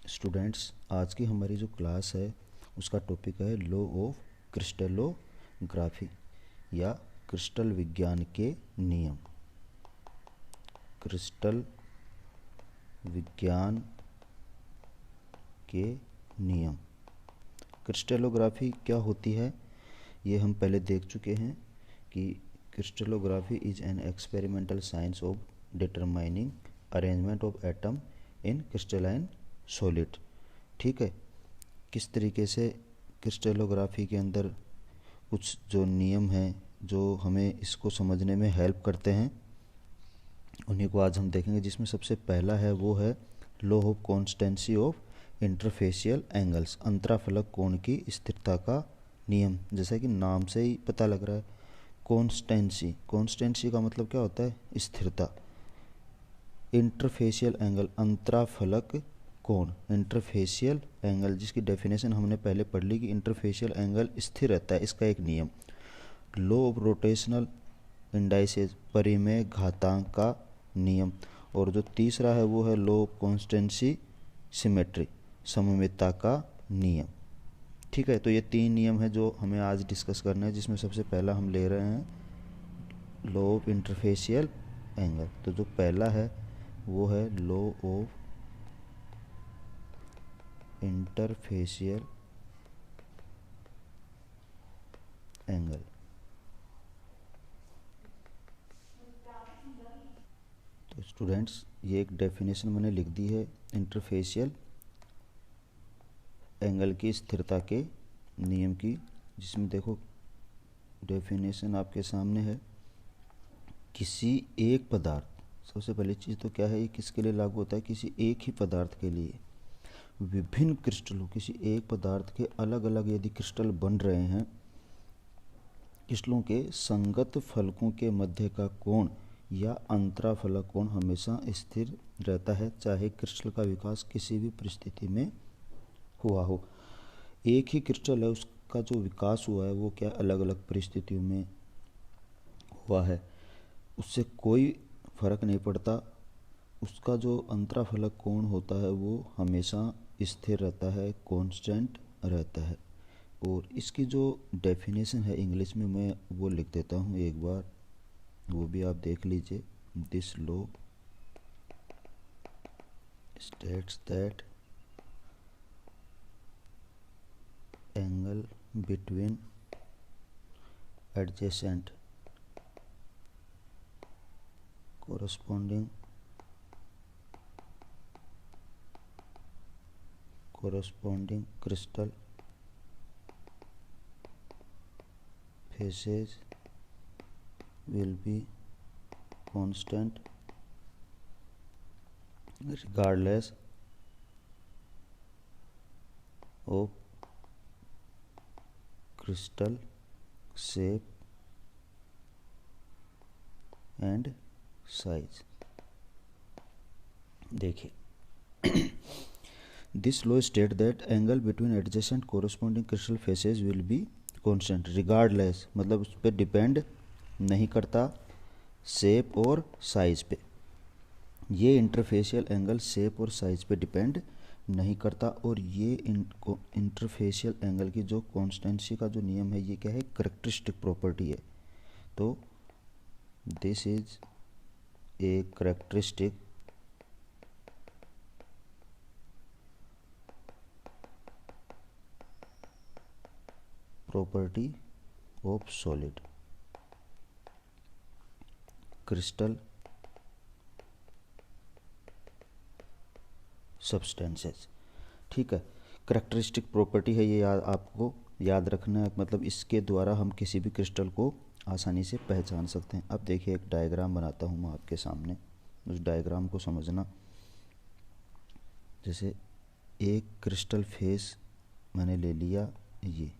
Students, आज की हमारी जो क्लास है उसका टॉपिक है लॉ ऑफ क्रिस्टलोग्राफी या क्रिस्टल विज्ञान के नियम। क्रिस्टल विज्ञान के नियम। क्रिस्टलोग्राफी क्या होती है ये हम पहले देख चुके हैं कि crystallography is an experimental science of determining arrangement of atom in crystalline solid. ठीक है, किस तरीके से क्रिस्टलोग्राफी के अंदर कुछ जो नियम हैं जो हमें इसको समझने में हेल्प करते हैं उन्हीं को आज हम देखेंगे, जिसमें सबसे पहला है वो है law of constancy of interfacial angles, अंतराफलक कोण की स्थिरता का नियम। जैसा कि नाम से ही पता लग रहा है, कॉन्स्टेंसी, कॉन्स्टेंसी का मतलब क्या होता है? स्थिरता। इंटरफेशियल एंगल, अंतराफलक कोण, इंटरफेशियल एंगल जिसकी डेफिनेशन हमने पहले पढ़ ली कि इंटरफेशियल एंगल स्थिर रहता है, इसका एक नियम। लॉ ऑफ रोटेशनल इंडाइसेस, परिमेय घातांक का नियम। और जो तीसरा है वो है लॉ ऑफ कॉन्स्टेंसी सिमेट्री, सममितता का नियम। ठीक है, तो ये तीन नियम है जो हमें आज डिस्कस करना है, जिसमें सबसे पहला हम ले रहे हैं लॉ ऑफ इंटरफेशियल एंगल। तो जो पहला है वो है लॉ ऑफ इंटरफेशियल एंगल। तो स्टूडेंट्स, ये एक डेफिनेशन मैंने लिख दी है इंटरफेशियल एंगल की स्थिरता के नियम की, जिसमें देखो डेफिनेशन आपके सामने है। किसी एक पदार्थ, सबसे पहली चीज़ तो क्या है, ये किसके लिए लागू होता है? किसी एक ही पदार्थ के लिए विभिन्न क्रिस्टलों, किसी एक पदार्थ के अलग अलग यदि क्रिस्टल बन रहे हैं, क्रिस्टलों के संगत फलकों के मध्य का कोण या अंतराफलक कोण हमेशा स्थिर रहता है, चाहे क्रिस्टल का विकास किसी भी परिस्थिति में हुआ हो। एक ही क्रिस्टल है, उसका जो विकास हुआ है वो क्या अलग अलग परिस्थितियों में हुआ है, उससे कोई फर्क नहीं पड़ता। उसका जो अंतराफलक कोण होता है वो हमेशा स्थिर रहता है, कांस्टेंट रहता है। और इसकी जो डेफिनेशन है इंग्लिश में मैं वो लिख देता हूँ एक बार, वो भी आप देख लीजिए। This law states that angle between adjacent corresponding crystal faces will be constant regardless of crystal shape and size। देखिए, this law state that angle between adjacent corresponding crystal faces will be constant regardless, मतलब उस पर depend नहीं करता shape और size पे। ये interfacial angle shape और साइज पे डिपेंड नहीं करता। और ये इंटरफेशियल एंगल की जो कॉन्स्टेंसी का जो नियम है ये क्या है? करेक्टरिस्टिक प्रॉपर्टी है। तो this is a characteristic property of solid crystal substances। ठीक है, करेक्टरिस्टिक प्रॉपर्टी है ये, आपको याद रखना है। मतलब इसके द्वारा हम किसी भी क्रिस्टल को आसानी से पहचान सकते हैं। अब देखिए, एक डायग्राम बनाता हूँ मैं आपके सामने, उस डायग्राम को समझना। जैसे एक क्रिस्टल फेस मैंने ले लिया ये,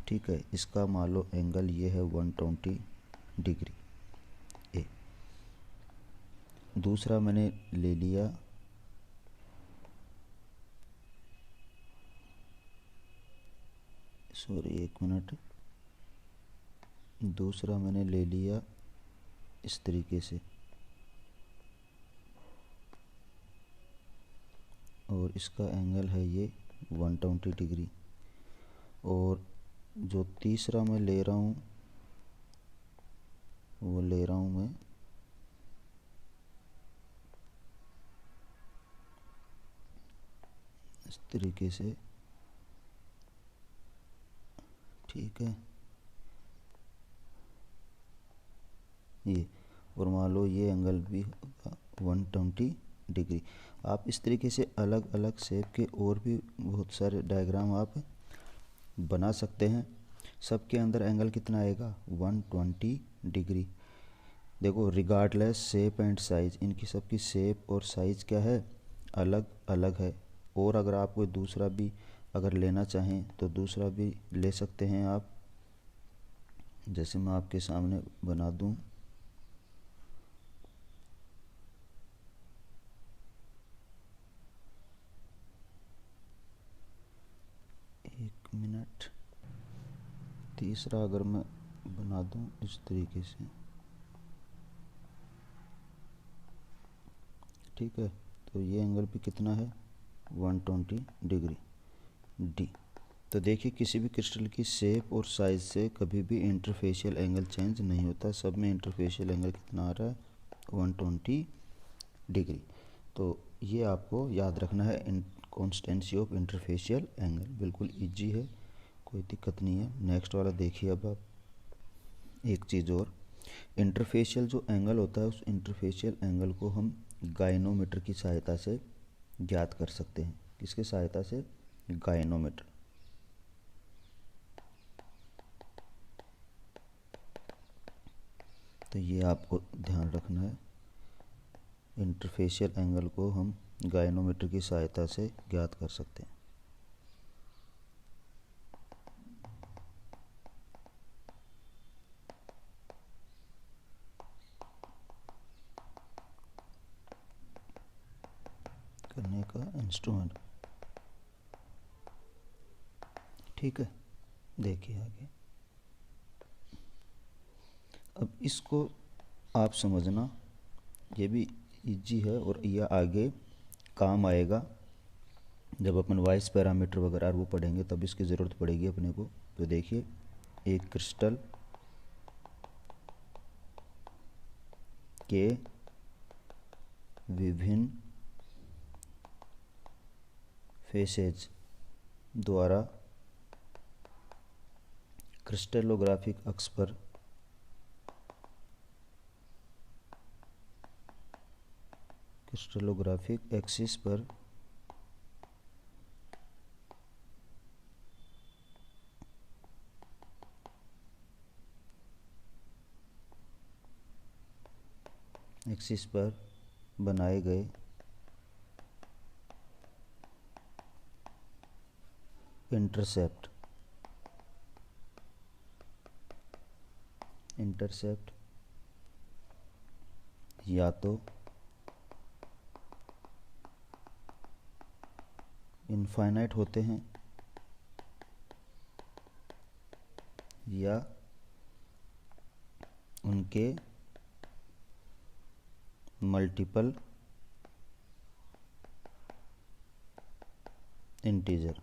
ठीक है, इसका मान लो एंगल ये है 120 डिग्री ए। दूसरा मैंने ले लिया एक मिनट, दूसरा मैंने ले लिया इस तरीके से, और इसका एंगल है ये 120 डिग्री। और जो तीसरा मैं ले रहा हूँ वो ले रहा हूँ मैं इस तरीके से, ठीक है ये। और मान लो ये एंगल भी 120 डिग्री। आप इस तरीके से अलग अलग शेप के और भी बहुत सारे डायग्राम आप बना सकते हैं। सबके अंदर एंगल कितना आएगा 120 डिग्री। देखो रिगार्डलेस शेप एंड साइज, इनकी सबकी शेप और साइज क्या है, अलग अलग है। और अगर आप कोई दूसरा भी अगर लेना चाहें तो दूसरा भी ले सकते हैं आप। जैसे मैं आपके सामने बना दूं, एक मिनट, तीसरा अगर मैं बना दूं इस तरीके से, ठीक है, तो ये एंगल भी कितना है 120 डिग्री डी। तो देखिए किसी भी क्रिस्टल की शेप और साइज से कभी भी इंटरफेशियल एंगल चेंज नहीं होता, सब में इंटरफेशियल एंगल कितना आ रहा है 120 डिग्री। तो ये आपको याद रखना है, कॉन्स्टेंसी ऑफ इंटरफेशियल एंगल। बिल्कुल इजी है, कोई दिक्कत नहीं है। नेक्स्ट वाला देखिए अब आप। एक चीज़ और, इंटरफेशियल जो एंगल होता है उस इंटरफेशियल एंगल को हम गाइनोमीटर की सहायता से ज्ञात कर सकते हैं। किसकी सहायता से, गाइनोमीटर। तो ये आपको ध्यान रखना है, इंटरफेशियल एंगल को हम गाइनोमीटर की सहायता से ज्ञात कर सकते हैं। करने का इंस्ट्रूमेंट, ठीक है। देखिए आगे, अब इसको आप समझना, ये भी इजी है और यह आगे काम आएगा जब अपन वाइस पैरामीटर वगैरह वो पढ़ेंगे, तब इसकी ज़रूरत पड़ेगी अपने को। तो देखिए, एक क्रिस्टल के विभिन्न फेसेज द्वारा क्रिस्टलोग्राफिक अक्ष पर क्रिस्टलोग्राफिक एक्सिस पर बनाए गए इंटरसेप्ट या तो इनफाइनाइट होते हैं या उनके मल्टीपल इंटीजर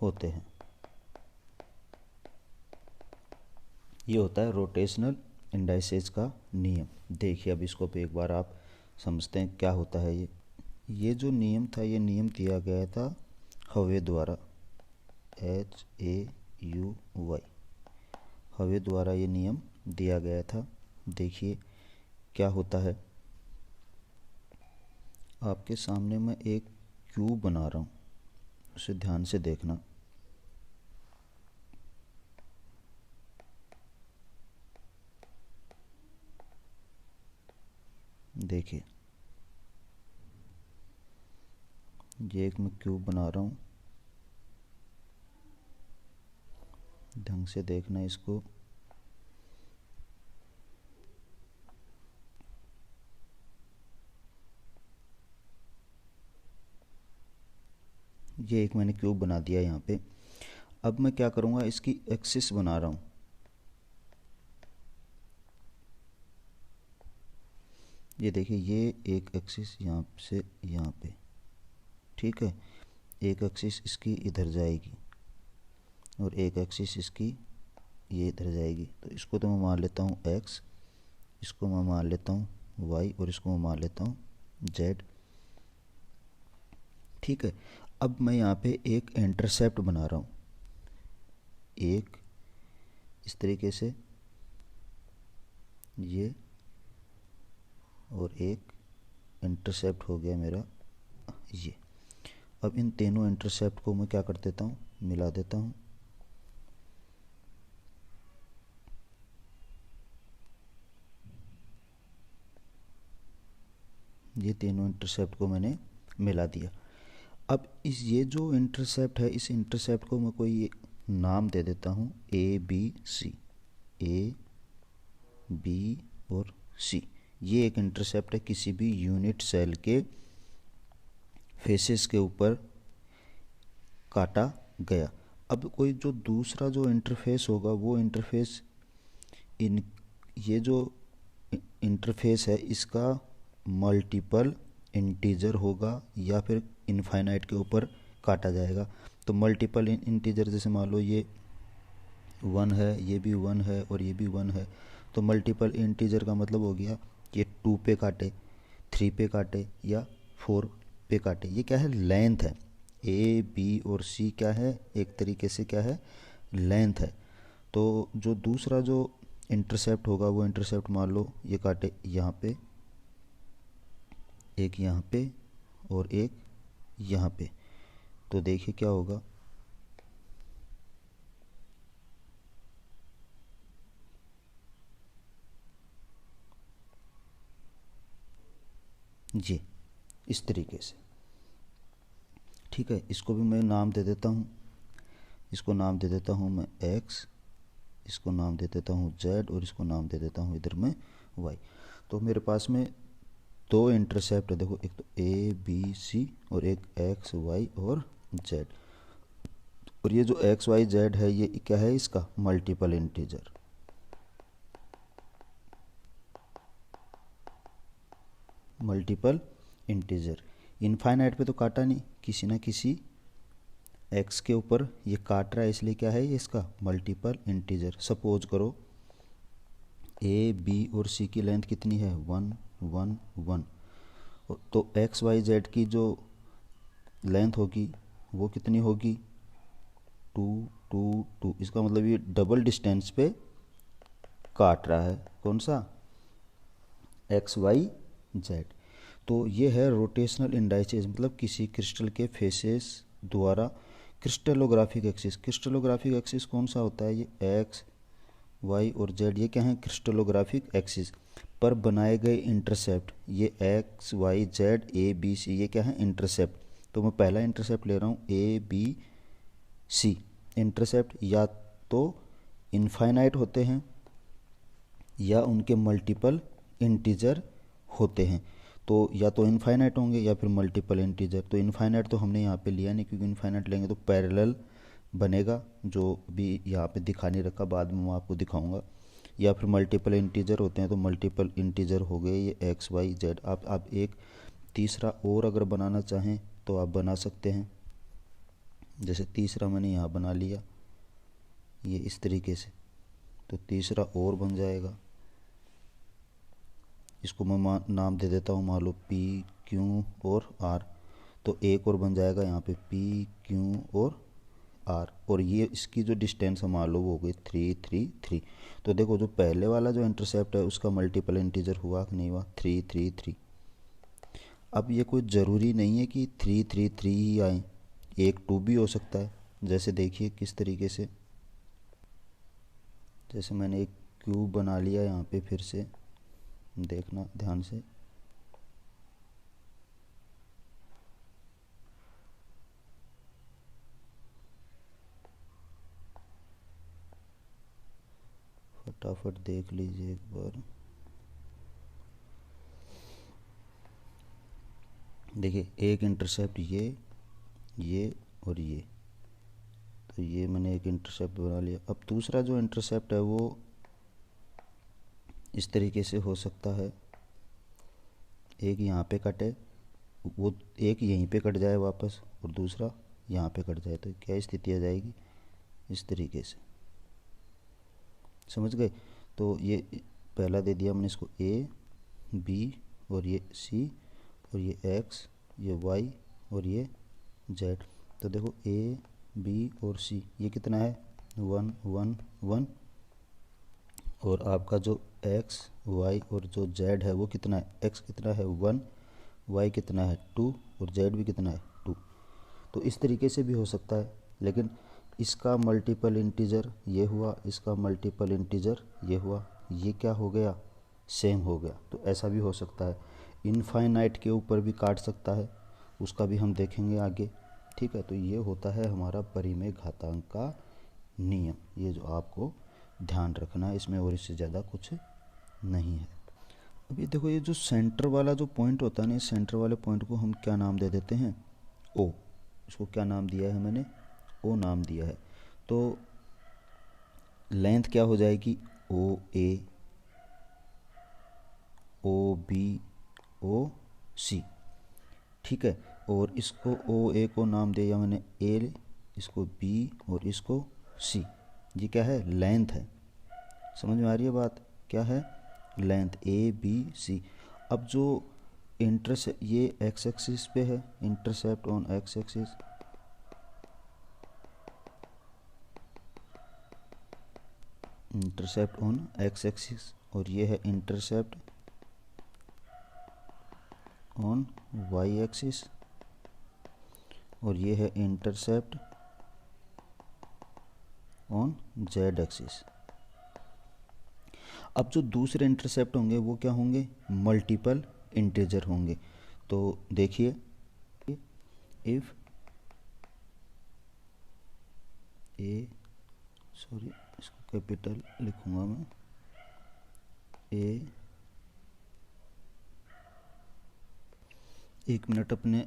होते हैं। ये होता है रोटेशनल इंडाइसेस का नियम। देखिए अब इसको एक बार आप समझते हैं क्या होता है ये जो नियम था, ये नियम दिया गया था हवे द्वारा, HAUY, हवे द्वारा ये नियम दिया गया था। देखिए क्या होता है, आपके सामने मैं एक क्यूब बना रहा हूँ, उसे ध्यान से देखना। देखिए ये एक मैं क्यूब बना रहा हूँ, ढंग से देखना इसको। ये एक मैंने क्यूब बना दिया यहाँ पे। अब मैं क्या करूँगा, इसकी एक्सिस बना रहा हूँ। ये देखिए, ये एक एक्सिस यहाँ से यहाँ पे, ठीक है, एक एक्सिस इसकी इधर जाएगी और एक एक्सिस इसकी ये इधर जाएगी। तो इसको तो मैं मान लेता हूँ x, इसको मैं मान लेता हूँ y और इसको मैं मान लेता हूँ z, ठीक है। अब मैं यहाँ पे एक इंटरसेप्ट बना रहा हूँ, एक इस तरीके से ये, और एक इंटरसेप्ट हो गया मेरा ये। अब इन तीनों इंटरसेप्ट को मैं क्या कर देता हूँ, मिला देता हूँ। ये तीनों इंटरसेप्ट को मैंने मिला दिया। अब इस ये जो इंटरसेप्ट है, इस इंटरसेप्ट को मैं कोई नाम दे देता हूँ ए बी सी, ए बी और सी। ये एक इंटरसेप्ट है किसी भी यूनिट सेल के फेसेस के ऊपर काटा गया। अब कोई जो दूसरा जो इंटरफेस होगा, वो इंटरफेस इन ये जो इंटरफेस है इसका मल्टीपल इंटीजर होगा या फिर इनफाइनाइट के ऊपर काटा जाएगा। तो मल्टीपल इंटीजर जैसे मान लो ये 1 है, ये भी 1 है और ये भी 1 है, तो मल्टीपल इंटीजर का मतलब हो गया कि 2 पे काटे, 3 पे काटे या 4 पे काटे। ये क्या है, लेंथ है। ए बी और सी क्या है, एक तरीके से क्या है, लेंथ है। तो जो दूसरा जो इंटरसेप्ट होगा, वो इंटरसेप्ट मान लो ये काटे यहाँ पे, एक यहाँ पे और एक यहाँ पे, तो देखिए क्या होगा, ये इस तरीके से, ठीक है। इसको भी मैं नाम दे देता हूँ, इसको नाम दे देता हूँ मैं x, इसको नाम दे देता हूँ z और इसको नाम दे देता हूँ इधर में y। तो मेरे पास में दो इंटरसेप्ट है, देखो, एक तो ए बी सी और एक एक्स वाई और z। और ये जो एक्स वाई जेड है ये क्या है, इसका multiple integer. Multiple integer infinite पे तो काटा नहीं, किसी ना किसी एक्स के ऊपर ये काट रहा है, इसलिए क्या है ये इसका मल्टीपल इंटीजर। सपोज करो ए बी और सी की लेंथ कितनी है, 1 1 1, तो एक्स वाई जेड की जो लेंथ होगी वो कितनी होगी, 2 2 2। इसका मतलब ये डबल डिस्टेंस पे काट रहा है, कौन सा, एक्स वाई जेड। तो ये है रोटेशनल इंडाइसेस, मतलब किसी क्रिस्टल के फेसेस द्वारा क्रिस्टलोग्राफिक एक्सिस। क्रिस्टलोग्राफिक एक्सिस कौन सा होता है, ये एक्स वाई और जेड, ये क्या है, क्रिस्टलोग्राफिक एक्सिस पर बनाए गए इंटरसेप्ट। ये X Y Z A B C, ये क्या है, इंटरसेप्ट। तो मैं पहला इंटरसेप्ट ले रहा हूँ ए बी सी। इंटरसेप्ट या तो इनफाइनाइट होते हैं या उनके मल्टीपल इंटीजर होते हैं। तो या तो इनफाइनाइट होंगे या फिर मल्टीपल इंटीजर। तो इनफाइनाइट तो हमने यहाँ पे लिया नहीं, क्योंकि इनफाइनाइट लेंगे तो पैरेलल बनेगा, जो भी यहाँ पे दिखा नहीं रखा, बाद में मैं आपको दिखाऊंगा। या फिर मल्टीपल इंटीजर होते हैं, तो मल्टीपल इंटीजर हो गए ये एक्स वाई जेड। आप एक तीसरा और अगर बनाना चाहें तो आप बना सकते हैं। जैसे तीसरा मैंने यहाँ बना लिया ये इस तरीके से, तो तीसरा और बन जाएगा। इसको मैं नाम दे देता हूँ, मान लो पी क्यू और आर। तो एक और बन जाएगा यहाँ पे पी क्यू और आर, और ये इसकी जो डिस्टेंस है मान लो वो हो गई 3 3 3। तो देखो जो पहले वाला जो इंटरसेप्ट है उसका मल्टीपल इंटीजर हुआ कि नहीं हुआ, 3 3 3। अब ये कोई ज़रूरी नहीं है कि 3 3 3 ही आए, एक 2 भी हो सकता है। जैसे देखिए किस तरीके से, जैसे मैंने एक क्यूब बना लिया यहाँ पे, फिर से देखना ध्यान से, फटाफट देख लीजिए एक बार। देखिए एक इंटरसेप्ट ये और ये, तो ये मैंने एक इंटरसेप्ट बना लिया। अब दूसरा जो इंटरसेप्ट है वो इस तरीके से हो सकता है, एक यहाँ पे कटे, वो एक यहीं पे कट जाए वापस और दूसरा यहाँ पे कट जाए, तो क्या स्थिति आ जाएगी, इस तरीके से। समझ गए? तो ये पहला दे दिया हमने इसको ए बी और ये सी और ये एक्स, ये वाई और ये जेड। तो देखो ए बी और सी ये कितना है, 1 1 1, और आपका जो एक्स वाई और जो जेड है वो कितना है, एक्स कितना है 1, वाई कितना है 2 और जेड भी कितना है 2। तो इस तरीके से भी हो सकता है, लेकिन इसका मल्टीपल इंटीजर ये हुआ, इसका मल्टीपल इंटीजर ये हुआ, ये क्या हो गया, सेम हो गया। तो ऐसा भी हो सकता है। इनफाइनाइट के ऊपर भी काट सकता है, उसका भी हम देखेंगे आगे। ठीक है, तो ये होता है हमारा परिमेय घातांक का नियम, ये जो आपको ध्यान रखना है इसमें, और इससे ज़्यादा कुछ नहीं है। अब ये देखो, ये जो सेंटर वाला जो पॉइंट होता है ना, इस सेंटर वाले पॉइंट को हम क्या नाम दे देते हैं, ओ। इसको क्या नाम दिया है मैंने, ओ नाम दिया है। तो लेंथ क्या हो जाएगी, ओ ए, ओ बी, ओ सी। ठीक है, और इसको ओ ए को नाम दिया मैंने ए, इसको बी और इसको सी। ये क्या है, लेंथ है। समझ में आ रही है बात, क्या है, लेंथ ए बी सी। अब जो इंटरसेप्ट, ये एक्स एक्सिस पे है, intercept on x axis, intercept on x axis, और ये है इंटरसेप्ट ऑन वाई एक्सिस, और ये है इंटरसेप्ट ऑन जेड एक्सिस। अब जो दूसरे इंटरसेप्ट होंगे वो क्या होंगे, मल्टीपल इंटीजर होंगे। तो देखिए, इफ ए, सॉरी इसको कैपिटल लिखूंगा मैं, ए, एक मिनट, अपने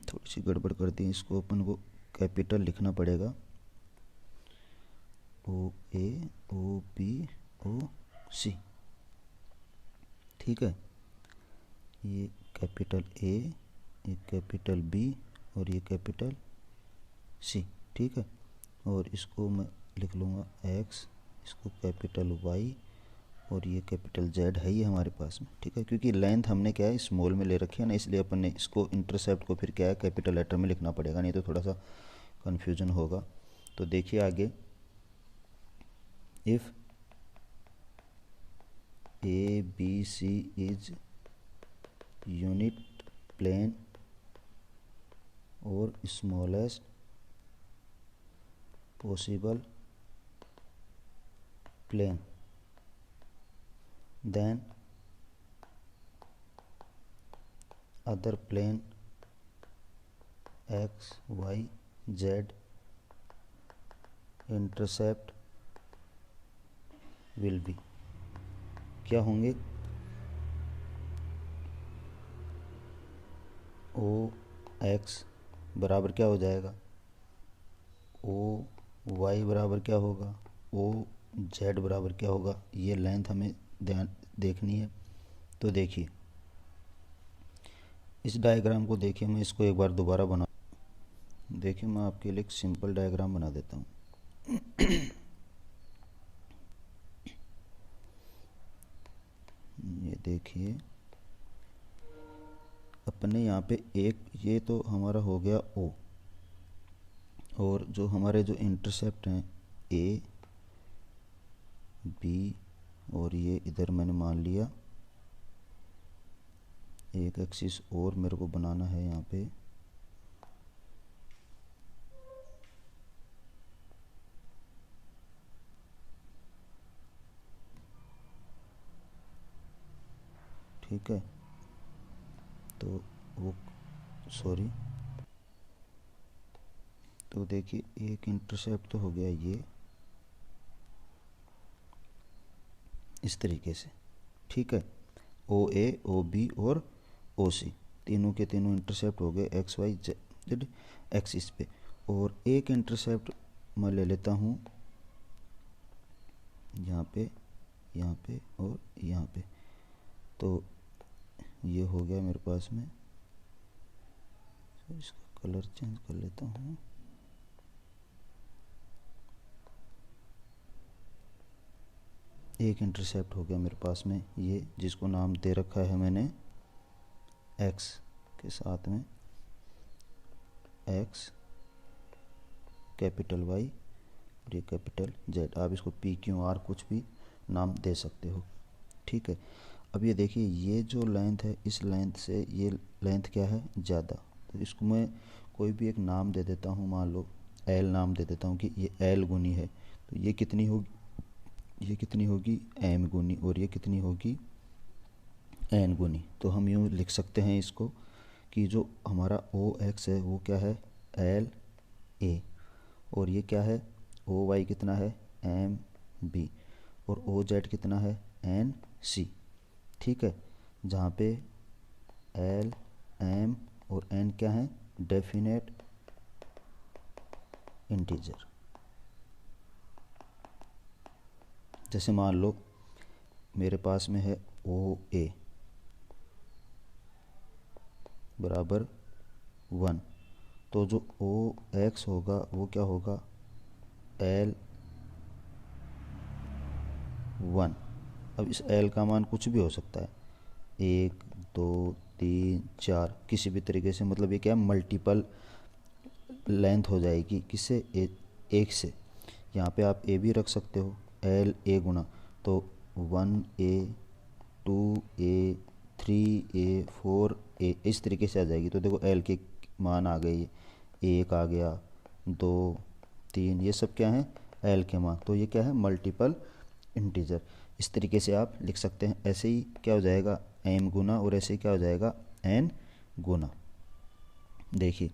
थोड़ी सी गड़बड़ कर दी, इसको अपन को कैपिटल लिखना पड़ेगा, ओ ए ओ बी ओ सी। ठीक है, ये कैपिटल ए, ये कैपिटल बी और ये कैपिटल सी। ठीक है, और इसको मैं लिख लूँगा एक्स, इसको कैपिटल वाई और ये कैपिटल जेड है ये हमारे पास में। ठीक है, क्योंकि लेंथ हमने क्या है स्मॉल में ले रखी है ना, इसलिए अपन ने इसको इंटरसेप्ट को फिर क्या है कैपिटल लेटर में लिखना पड़ेगा, नहीं तो थोड़ा सा कन्फ्यूजन होगा। तो देखिए आगे, if A B C is unit plane और smallest possible plane, then other plane x y z intercept will be, क्या होंगे, ओ एक्स बराबर क्या हो जाएगा, ओ वाई बराबर क्या होगा, ओ जेड बराबर क्या होगा। ये लेंथ हमें ध्यान देखनी है। तो देखिए इस डायग्राम को, देखिए मैं इसको एक बार दोबारा बना, देखिए मैं आपके लिए एक सिंपल डायग्राम बना देता हूँ। ये देखिए, अपने यहाँ पे एक, ये तो हमारा हो गया ओ, और जो हमारे जो इंटरसेप्ट हैं ए बी, और ये इधर मैंने मान लिया एक एक्सिस और मेरे को बनाना है यहाँ पे, ठीक है। तो वो, सॉरी, तो देखिए एक इंटरसेप्ट तो हो गया ये इस तरीके से। ठीक है, ओ ए ओ बी और ओ सी, तीनों के तीनों इंटरसेप्ट हो गए एक्स वाई जेड एक्सिस पे। और एक इंटरसेप्ट मैं ले लेता हूँ यहाँ पे और यहाँ पे। तो ये हो गया मेरे पास में। तो इसका कलर चेंज कर लेता हूँ। एक इंटरसेप्ट हो गया मेरे पास में, ये जिसको नाम दे रखा है मैंने एक्स के साथ में, एक्स कैपिटल वाई और ये कैपिटल जेड। आप इसको पी क्यू आर कुछ भी नाम दे सकते हो, ठीक है। अब ये देखिए, ये जो लेंथ है इस लेंथ से ये लेंथ क्या है, ज़्यादा। तो इसको मैं कोई भी एक नाम दे देता हूँ, मान लो एल नाम दे देता हूँ कि ये एल गुनी है। तो ये कितनी होगी, ये कितनी होगी एम गुनी, और ये कितनी होगी एन गुनी। तो हम यूँ लिख सकते हैं इसको कि जो हमारा ओ एक्स है वो क्या है एल ए, और ये क्या है ओ वाई कितना है एम बी, और ओ जेड कितना है एन सी, ठीक है। जहाँ पे एल एम और एन क्या है डेफिनेट इंटीजर। जैसे मान लो मेरे पास में है ओ ए बराबर 1, तो जो ओ एक्स होगा वो क्या होगा एल 1। अब इस एल का मान कुछ भी हो सकता है, 1 2 3 4 किसी भी तरीके से, मतलब ये क्या मल्टीपल लेंथ हो जाएगी किससे एक से। यहाँ पे आप ए भी रख सकते हो, एल ए गुना, तो 1A 2A 3A 4A इस तरीके से आ जाएगी। तो देखो एल के मान आ गए, 1 आ गया 2 3, ये सब क्या है एल के मान। तो ये क्या है मल्टीपल इंटीजर। इस तरीके से आप लिख सकते हैं। ऐसे ही क्या हो जाएगा एम गुना, और ऐसे ही क्या हो जाएगा एन गुना। देखिए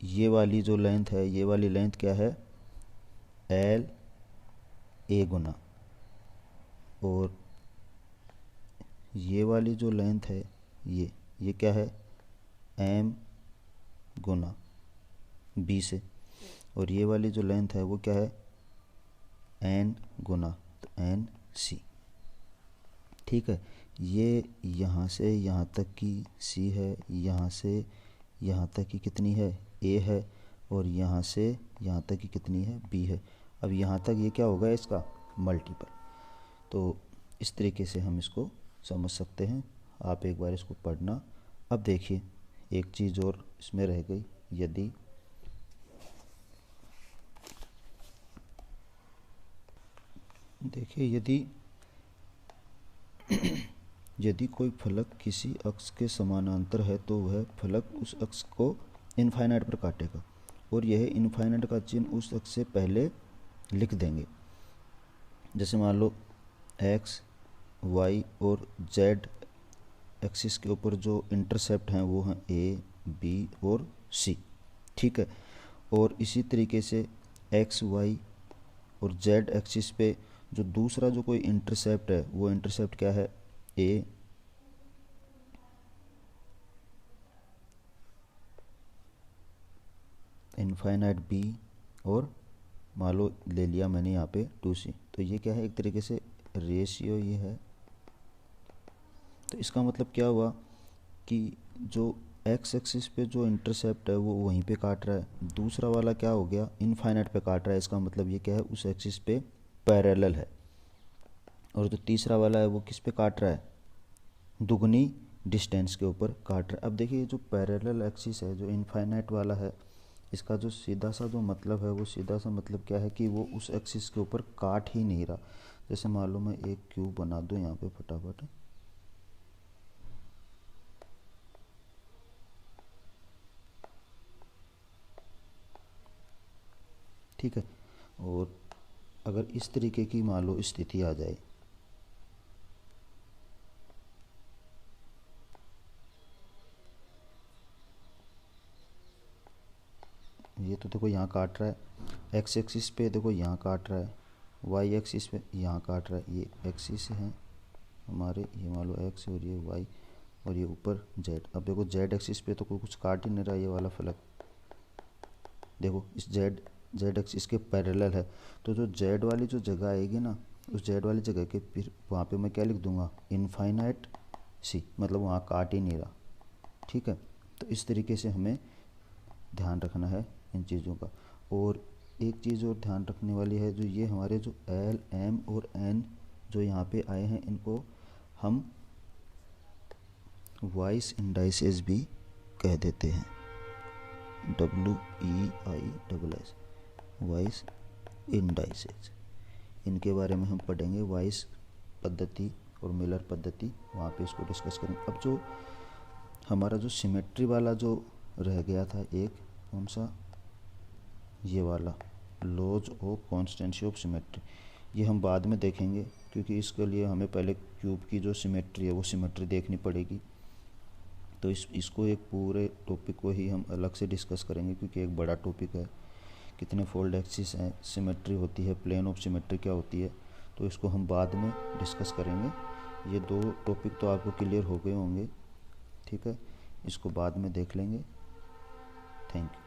ये वाली जो लेंथ है, ये वाली लेंथ क्या है एल ए गुना, और ये वाली जो लेंथ है ये क्या है एम गुना बी से, और ये वाली जो लेंथ है वो क्या है एन गुना तो एन सी, ठीक है। ये यहाँ से यहाँ तक की सी है, यहाँ से यहाँ तक की कितनी है ए है, और यहाँ से यहाँ तक की कितनी है बी है। अब यहाँ तक ये क्या होगा इसका मल्टीपल। तो इस तरीके से हम इसको समझ सकते हैं। आप एक बार इसको पढ़ना। अब देखिए एक चीज़ और इसमें रह गई, यदि देखिए यदि कोई फलक किसी अक्ष के समानांतर है तो वह फलक उस अक्ष को इनफाइनाइट पर काटेगा, और यह इनफाइनाइट का चिन्ह उस अक्ष से पहले लिख देंगे। जैसे मान लो एक्स वाई और जेड एक्सिस के ऊपर जो इंटरसेप्ट हैं वो हैं ए बी और सी, ठीक है। और इसी तरीके से एक्स वाई और जेड एक्सिस पे जो दूसरा जो कोई इंटरसेप्ट है वो इंटरसेप्ट क्या है ए इनफाइनाइट बी, और मान लो ले लिया मैंने यहाँ पे 2C। तो ये क्या है एक तरीके से रेशियो ये है। तो इसका मतलब क्या हुआ कि जो एक्स एक्सिस पे जो इंटरसेप्ट है वो वहीं पे काट रहा है, दूसरा वाला क्या हो गया इनफाइनाइट पे काट रहा है। इसका मतलब ये क्या है उस एक्सिस पे पैरेलल है, और जो तीसरा वाला है वो किस पे काट रहा है दुगनी डिस्टेंस के ऊपर काट रहा है। अब देखिए जो पैरेलल एक्सिस है जो इनफाइनाइट वाला है, इसका जो सीधा सा जो मतलब है वो सीधा सा मतलब क्या है कि वो उस एक्सिस के ऊपर काट ही नहीं रहा। जैसे मान लो मैं एक क्यूब बना दूं यहाँ पे फटाफट, ठीक है। और अगर इस तरीके की मान लो स्थिति आ जाए, ये तो देखो यहाँ काट रहा है एक्स एक्सिस पे, देखो यहाँ काट रहा है वाई एक्सिस पे यहाँ काट रहा है। ये एक्सिस हैं हमारे, ये मान लो एक्स और ये वाई और ये ऊपर जेड। अब देखो जेड एक्सिस पे तो कोई कुछ काट ही नहीं रहा, ये वाला फलक देखो इस जेड एक्सिस के पैरेलल है। तो जो जेड वाली जो जगह आएगी ना उस जेड वाली जगह के फिर वहाँ पे मैं क्या लिख दूंगा, इनफाइनाइट सी, मतलब वहाँ काट ही नहीं रहा। ठीक है, तो इस तरीके से हमें ध्यान रखना है इन चीज़ों का। और एक चीज़ और ध्यान रखने वाली है, जो ये हमारे जो एल एम और एन जो यहाँ पे आए हैं, इनको हम वाइस इंडाइसेस भी कह देते हैं, WEISS, वाइस इंडाइसेस। इनके बारे में हम पढ़ेंगे, वाइस पद्धति और मिलर पद्धति, वहाँ पे इसको डिस्कस करेंगे। अब जो हमारा जो सिमेट्री वाला जो रह गया था एक, कौन सा, ये वाला laws of constancy of symmetry, ये हम बाद में देखेंगे, क्योंकि इसके लिए हमें पहले क्यूब की जो सिमेट्री है वो सिमेट्री देखनी पड़ेगी। तो इसको एक पूरे टॉपिक को ही हम अलग से डिस्कस करेंगे, क्योंकि एक बड़ा टॉपिक है। कितने फोल्ड एक्सिस हैं, सिमेट्री होती है, प्लेन ऑफ सिमेट्री क्या होती है, तो इसको हम बाद में डिस्कस करेंगे। ये दो टॉपिक तो आपको क्लियर हो गए होंगे। ठीक है, इसको बाद में देख लेंगे। Thank you.